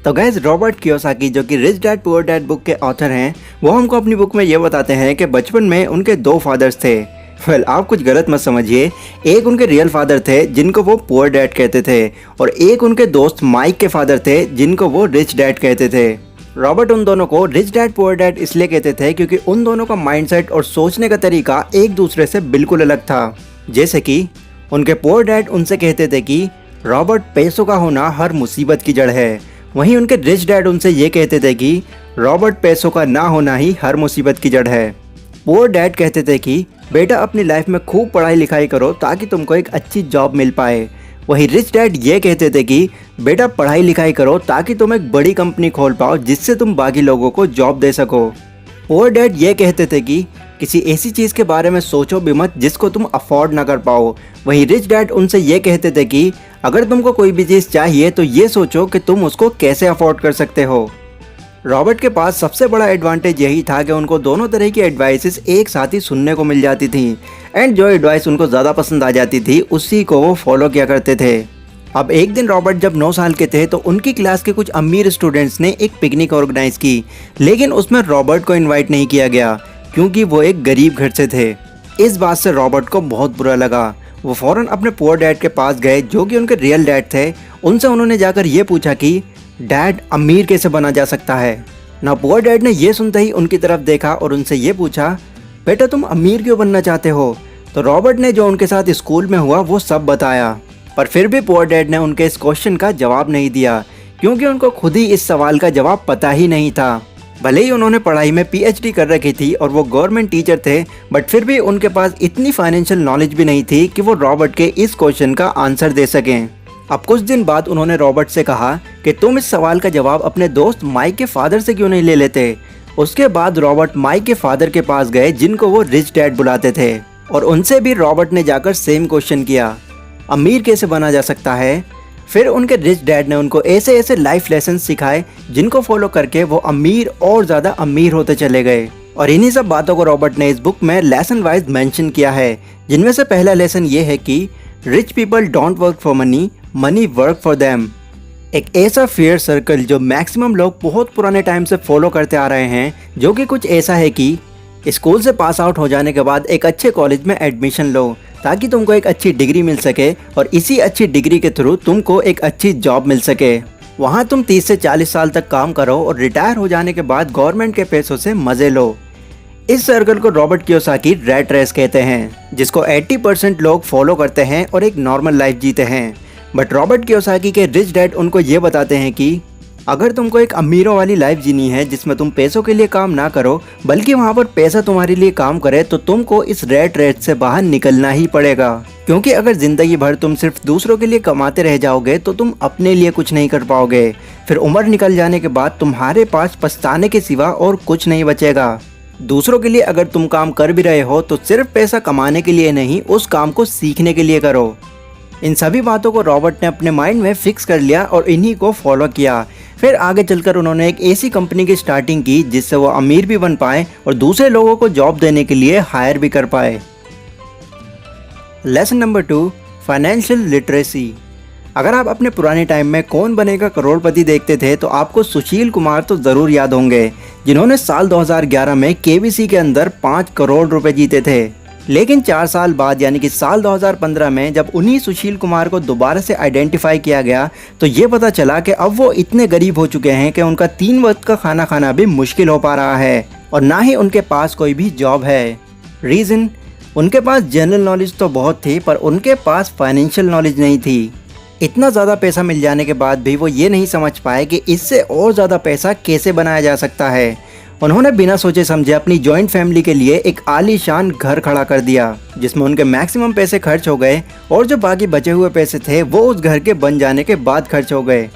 तो guys, Robert Kiyosaki जो कि rich dad poor dad book के ऑथर हैं, वो हमको अपनी बुक में ये बताते हैं कि बचपन में उनके दो फादर्स थे। आप कुछ गलत मत समझिए। एक उनके रियल फादर थे जिनको वो पुअर डैड कहते थे, और एक उनके दोस्त माइक के फादर थे जिनको वो रिच डैड कहते थे। रॉबर्ट उन दोनों को रिच डैड पुअर डैड इसलिए कहते थे क्योंकि उन दोनों का माइंडसेट और सोचने का तरीका एक दूसरे से बिल्कुल अलग था। जैसे कि उनके पुअर डैड उनसे कहते थे कि रॉबर्ट, पैसों का होना हर मुसीबत की जड़ है। वहीं उनके रिच डैड उनसे ये कहते थे कि रॉबर्ट, पैसों का ना होना ही हर मुसीबत की जड़ है। पुअर डैड कहते थे कि बेटा, अपनी लाइफ में खूब पढ़ाई लिखाई करो ताकि तुमको एक अच्छी जॉब मिल पाए। वहीं रिच डैड ये कहते थे कि बेटा, पढ़ाई लिखाई करो ताकि तुम एक बड़ी कंपनी खोल पाओ जिससे तुम बाकी लोगों को जॉब दे सको। पुअर डैड ये कहते थे कि किसी ऐसी चीज़ के बारे में सोचो भी मत जिसको तुम अफोर्ड ना कर पाओ। वहीं रिच डैड उनसे ये कहते थे कि अगर तुमको कोई भी चीज़ चाहिए तो ये सोचो कि तुम उसको कैसे अफोर्ड कर सकते हो। रॉबर्ट के पास सबसे बड़ा एडवांटेज यही था कि उनको दोनों तरह की एडवाइसेस एक साथ ही सुनने को मिल जाती थी, एंड जो एडवाइस उनको ज़्यादा पसंद आ जाती थी उसी को वो फॉलो किया करते थे। अब एक दिन रॉबर्ट जब 9 साल के थे तो उनकी क्लास के कुछ अमीर स्टूडेंट्स ने एक पिकनिक ऑर्गेनाइज की, लेकिन उसमें रॉबर्ट को इन्वाइट नहीं किया गया क्योंकि वो एक गरीब घर से थे। इस बात से रॉबर्ट को बहुत बुरा लगा। वो फ़ौरन अपने पुअर डैड के पास गए जो कि उनके रियल डैड थे। उनसे उन्होंने जाकर ये पूछा कि डैड, अमीर कैसे बना जा सकता है। ना पुअर डैड ने ये सुनते ही उनकी तरफ देखा और उनसे ये पूछा, बेटा, तुम अमीर क्यों बनना चाहते हो। तो रॉबर्ट ने जो उनके साथ स्कूल में हुआ वो सब बताया, पर फिर भी पुअर डैड ने उनके इस क्वेश्चन का जवाब नहीं दिया क्योंकि उनको खुद ही इस सवाल का जवाब पता ही नहीं था। भले ही उन्होंने पढ़ाई में PhD कर रखी थी और वो गवर्नमेंट टीचर थे, बट फिर भी उनके पास इतनी फाइनेंशियल नॉलेज भी नहीं थी कि वो रॉबर्ट के इस क्वेश्चन का आंसर दे सकें। अब कुछ दिन बाद उन्होंने रॉबर्ट से कहा कि तुम इस सवाल का जवाब अपने दोस्त माइक के फादर से क्यों नहीं ले लेते। उसके बाद रॉबर्ट माइक के फादर के पास गए जिनको वो रिच डैड बुलाते थे, और उनसे भी रॉबर्ट ने जाकर सेम क्वेश्चन किया, अमीर कैसे बना जा सकता है। फिर उनके रिच डैड ने उनको ऐसे ऐसे लाइफ लेसन सिखाए जिनको फॉलो करके वो अमीर और ज़्यादा अमीर होते चले गए। और इन्हीं सब बातों को रॉबर्ट ने इस बुक में लेसन वाइज मेंशन किया है, जिनमें से पहला लेसन ये है कि rich people don't work for money, money work for them. एक ऐसा फेयर सर्कल जो मैक्सिमम लोग बहुत पुराने टाइम से फॉलो करते आ रहे हैं, जो कि कुछ ऐसा है कि स्कूल से पास आउट हो जाने के बाद एक अच्छे कॉलेज में एडमिशन लो ताकि तुमको एक अच्छी डिग्री मिल सके, और इसी अच्छी डिग्री के थ्रू तुमको एक अच्छी जॉब मिल सके। वहाँ तुम 30 से 40 साल तक काम करो और रिटायर हो जाने के बाद गवर्नमेंट के पैसों से मज़े लो। इस सर्कल को रॉबर्ट कियोसाकी रैट रेस कहते हैं, जिसको 80% लोग फॉलो करते हैं और एक नॉर्मल लाइफ जीते हैं। बट रॉबर्ट कियोसाकी के रिच डैड उनको ये बताते हैं कि अगर तुमको एक अमीरों वाली लाइफ जीनी है जिसमें तुम पैसों के लिए काम ना करो बल्कि वहाँ पर पैसा तुम्हारे लिए काम करे, तो तुमको इस रैट रेस से बाहर निकलना ही पड़ेगा। क्योंकि अगर ज़िंदगी भर तुम सिर्फ दूसरों के लिए कमाते रह जाओगे तो तुम अपने लिए कुछ नहीं कर पाओगे। फिर उम्र निकल जाने के बाद तुम्हारे पास पछताने के सिवा और कुछ नहीं बचेगा। दूसरों के लिए अगर तुम काम कर भी रहे हो तो सिर्फ पैसा कमाने के लिए नहीं, उस काम को सीखने के लिए करो। इन सभी बातों को रॉबर्ट ने अपने माइंड में फिक्स कर लिया और इन्हीं को फॉलो किया। फिर आगे चलकर उन्होंने एक ऐसी कंपनी की स्टार्टिंग की जिससे वो अमीर भी बन पाए और दूसरे लोगों को जॉब देने के लिए हायर भी कर पाए। Lesson number 2, financial literacy. अगर आप अपने पुराने टाइम में कौन बनेगा करोड़पति देखते थे तो आपको सुशील कुमार तो ज़रूर याद होंगे, जिन्होंने साल 2011 में KBC के अंदर 5 करोड़ रुपए जीते थे। लेकिन 4 साल बाद यानी कि साल 2015 में जब उन्हीं सुशील कुमार को दोबारा से आइडेंटिफाई किया गया तो ये पता चला कि अब वो इतने गरीब हो चुके हैं कि उनका 3 वक्त का खाना खाना भी मुश्किल हो पा रहा है, और ना ही उनके पास कोई भी जॉब है। रीज़न, उनके पास जनरल नॉलेज तो बहुत थी पर उनके पास फाइनेंशियल नॉलेज नहीं थी। इतना ज़्यादा पैसा मिल जाने के बाद भी वो ये नहीं समझ पाए कि इससे और ज़्यादा पैसा कैसे बनाया जा सकता है। उन्होंने बिना सोचे समझे अपनी जॉइंट फैमिली के लिए एक आलीशान घर खड़ा कर दिया जिसमें उनके मैक्सिमम पैसे खर्च हो गए, और जो बाकी बचे हुए पैसे थे वो उस घर के बन जाने के बाद खर्च हो गए।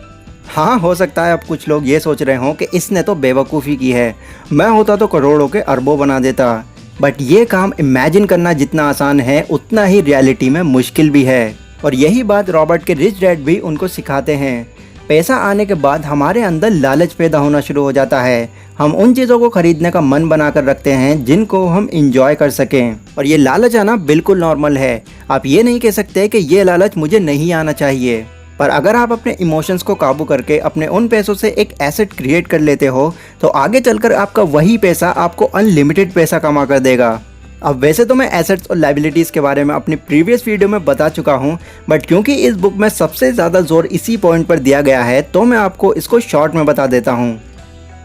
हाँ, हो सकता है अब कुछ लोग ये सोच रहे हों कि इसने तो बेवकूफ़ी की है, मैं होता तो करोड़ों के अरबों बना देता। बट ये काम इमेजिन करना जितना आसान है उतना ही रियलिटी में मुश्किल भी है, और यही बात रॉबर्ट के रिच डैड भी उनको सिखाते हैं। पैसा आने के बाद हमारे अंदर लालच पैदा होना शुरू हो जाता है। हम उन चीज़ों को खरीदने का मन बनाकर रखते हैं जिनको हम इंजॉय कर सकें, और ये लालच आना बिल्कुल नॉर्मल है। आप ये नहीं कह सकते कि ये लालच मुझे नहीं आना चाहिए, पर अगर आप अपने इमोशंस को काबू करके अपने उन पैसों से एक एसेट क्रिएट कर लेते हो तो आगे चलकर आपका वही पैसा आपको अनलिमिटेड पैसा कमा कर देगा। अब वैसे तो मैं एसेट्स और लायबिलिटीज़ के बारे में अपनी प्रीवियस वीडियो में बता चुका हूँ, बट क्योंकि इस बुक में सबसे ज़्यादा जोर इसी पॉइंट पर दिया गया है तो मैं आपको इसको शॉर्ट में बता देता हूँ।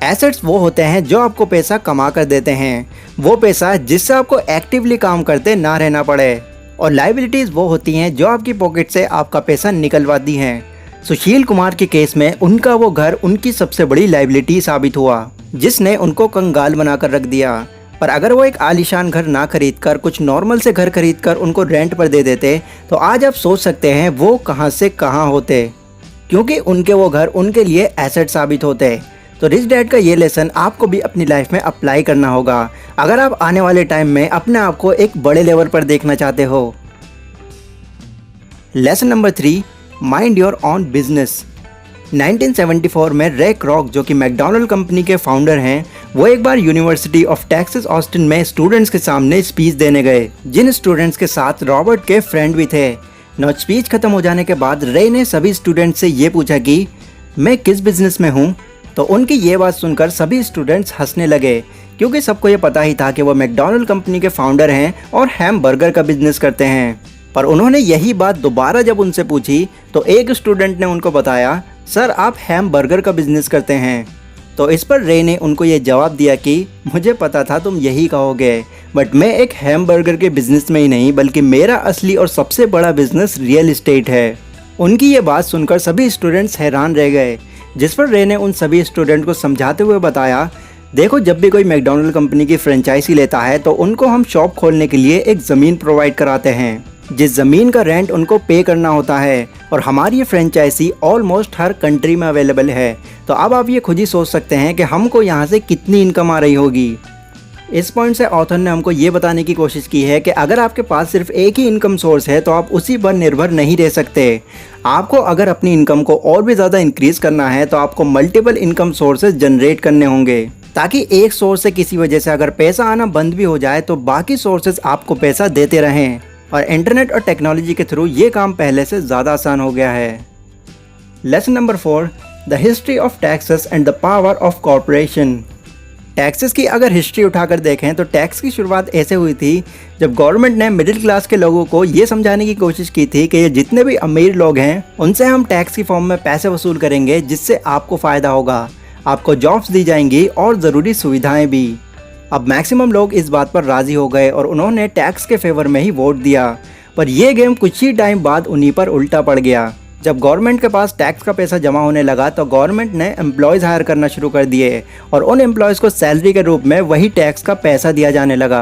एसेट्स वो होते हैं जो आपको पैसा कमा कर देते हैं, वो पैसा जिससे आपको एक्टिवली काम करते ना रहना पड़े। और लायबिलिटीज़ वो होती हैं जो आपकी पॉकेट से आपका पैसा निकलवाती हैं। सुशील कुमार के केस में उनका वो घर उनकी सबसे बड़ी लायबिलिटी साबित हुआ, जिसने उनको कंगाल बनाकर रख दिया। पर अगर वो एक आलीशान घर ना खरीद कर कुछ नॉर्मल से घर खरीद कर उनको रेंट पर दे देते तो आज आप सोच सकते हैं वो कहाँ से कहाँ होते, क्योंकि उनके वो घर उनके लिए एसेट साबित होते। तो रिच डैड का ये लेसन आपको भी अपनी लाइफ में अप्लाई करना होगा अगर आप आने वाले टाइम में अपने आप को एक बड़े लेवल पर देखना चाहते हो। Lesson number 3, mind your own business. 1974 में रे क्रॉक, जो कि मैकडॉनल्ड कंपनी के फाउंडर हैं, वो एक बार यूनिवर्सिटी ऑफ टेक्सास ऑस्टिन में स्टूडेंट्स के सामने स्पीच देने गए, जिन स्टूडेंट्स के साथ रॉबर्ट के फ्रेंड भी थे। स्पीच खत्म हो जाने के बाद रे ने सभी स्टूडेंट्स से ये पूछा कि मैं किस बिजनेस में हूँ। तो उनकी ये बात सुनकर सभी स्टूडेंट्स हंसने लगे, क्योंकि सबको ये पता ही था कि वो मैकडॉनल्ड कंपनी के फाउंडर हैं और हैम बर्गर का बिजनेस करते हैं। पर उन्होंने यही बात दोबारा जब उनसे पूछी तो एक स्टूडेंट ने उनको बताया, सर आप हैम बर्गर का बिजनेस करते हैं। तो इस पर रे ने उनको ये जवाब दिया कि मुझे पता था तुम यही कहोगे, बट मैं एक हैम बर्गर के बिजनेस में ही नहीं बल्कि मेरा असली और सबसे बड़ा बिजनेस रियल एस्टेट है। उनकी ये बात सुनकर सभी स्टूडेंट्स हैरान रह गए, जिस पर रे ने उन सभी स्टूडेंट को समझाते हुए बताया, देखो जब भी कोई मैकडॉनल्ड कंपनी की फ्रेंचाइजी लेता है तो उनको हम शॉप खोलने के लिए एक ज़मीन प्रोवाइड कराते हैं, जिस ज़मीन का रेंट उनको पे करना होता है। और हमारी ये फ्रेंचाइजी ऑलमोस्ट हर कंट्री में अवेलेबल है। तो अब आप ये खुद ही सोच सकते हैं कि हमको यहाँ से कितनी इनकम आ रही होगी। इस पॉइंट से ऑथर ने हमको ये बताने की कोशिश की है कि अगर आपके पास सिर्फ एक ही इनकम सोर्स है तो आप उसी पर निर्भर नहीं रह सकते। आपको अगर अपनी इनकम को और भी ज़्यादा इंक्रीज़ करना है तो आपको मल्टीपल इनकम सोर्सेज जनरेट करने होंगे, ताकि एक सोर्स से किसी वजह से अगर पैसा आना बंद भी हो जाए तो बाकी सोर्सेज आपको पैसा देते रहें। और इंटरनेट और टेक्नोलॉजी के थ्रू ये काम पहले से ज़्यादा आसान हो गया है। Lesson number 4, the history of taxes and the power of corporation. Taxes की अगर हिस्ट्री उठाकर देखें तो टैक्स की शुरुआत ऐसे हुई थी जब गवर्नमेंट ने मिडिल क्लास के लोगों को ये समझाने की कोशिश की थी कि ये जितने भी अमीर लोग हैं उनसे हम टैक्स की फॉर्म में पैसे वसूल करेंगे, जिससे आपको फ़ायदा होगा, आपको जॉब्स दी जाएंगी और ज़रूरी सुविधाएं भी। अब मैक्सिमम लोग इस बात पर राज़ी हो गए और उन्होंने टैक्स के फेवर में ही वोट दिया। पर यह गेम कुछ ही टाइम बाद उन्हीं पर उल्टा पड़ गया। जब गवर्नमेंट के पास टैक्स का पैसा जमा होने लगा तो गवर्नमेंट ने एम्प्लॉयज़ हायर करना शुरू कर दिए और उन एम्प्लॉयज़ को सैलरी के रूप में वही टैक्स का पैसा दिया जाने लगा।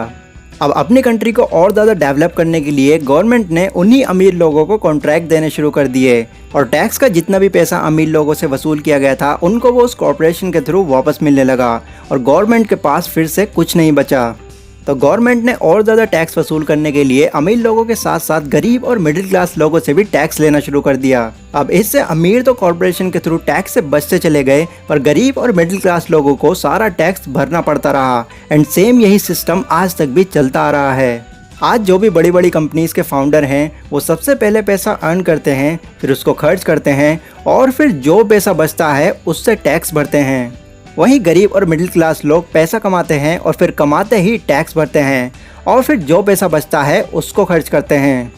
अब अपनी कंट्री को और ज़्यादा डेवलप करने के लिए गवर्नमेंट ने उन्हीं अमीर लोगों को कॉन्ट्रैक्ट देने शुरू कर दिए और टैक्स का जितना भी पैसा अमीर लोगों से वसूल किया गया था उनको वो उस कॉर्पोरेशन के थ्रू वापस मिलने लगा और गवर्नमेंट के पास फिर से कुछ नहीं बचा। तो गवर्नमेंट ने और ज़्यादा टैक्स वसूल करने के लिए अमीर लोगों के साथ साथ गरीब और मिडिल क्लास लोगों से भी टैक्स लेना शुरू कर दिया। अब इससे अमीर तो कॉर्पोरेशन के थ्रू टैक्स से बचते चले गए, पर गरीब और मिडिल क्लास लोगों को सारा टैक्स भरना पड़ता रहा। एंड सेम यही सिस्टम आज तक भी चलता आ रहा है। आज जो भी बड़ी बड़ी कंपनीज के फाउंडर हैं वो सबसे पहले पैसा अर्न करते हैं, फिर उसको खर्च करते हैं और फिर जो पैसा बचता है उससे टैक्स भरते हैं। वहीं गरीब और मिडिल क्लास लोग पैसा कमाते हैं और फिर कमाते ही टैक्स भरते हैं और फिर जो पैसा बचता है उसको खर्च करते हैं।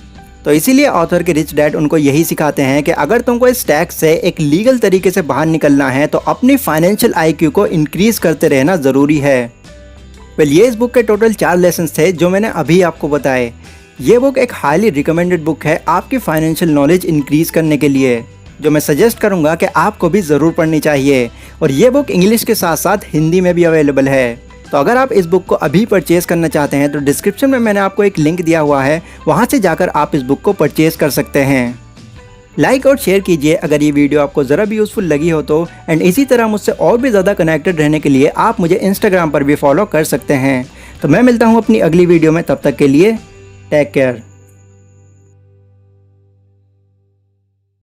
तो इसीलिए ऑथर के रिच डैड उनको यही सिखाते हैं कि अगर तुमको इस टैक्स से एक लीगल तरीके से बाहर निकलना है तो अपनी फाइनेंशियल IQ को इंक्रीज़ करते रहना ज़रूरी है। ये इस बुक के टोटल 4 लेसन थे जो मैंने अभी आपको बताए। ये बुक एक हाईली रिकमेंडेड बुक है आपकी फाइनेंशियल नॉलेज इंक्रीज़ करने के लिए, जो मैं सजेस्ट करूंगा कि आपको भी ज़रूर पढ़नी चाहिए। और ये बुक इंग्लिश के साथ साथ हिंदी में भी अवेलेबल है। तो अगर आप इस बुक को अभी परचेज़ करना चाहते हैं तो डिस्क्रिप्शन में मैंने आपको एक लिंक दिया हुआ है, वहाँ से जाकर आप इस बुक को परचेज़ कर सकते हैं। लाइक और शेयर कीजिए अगर ये वीडियो आपको ज़रा भी यूज़फुल लगी हो तो। एंड इसी तरह मुझसे और भी ज़्यादा कनेक्टेड रहने के लिए आप मुझे इंस्टाग्राम पर भी फॉलो कर सकते हैं। तो मैं मिलता हूँ अपनी अगली वीडियो में, तब तक के लिए टेक केयर।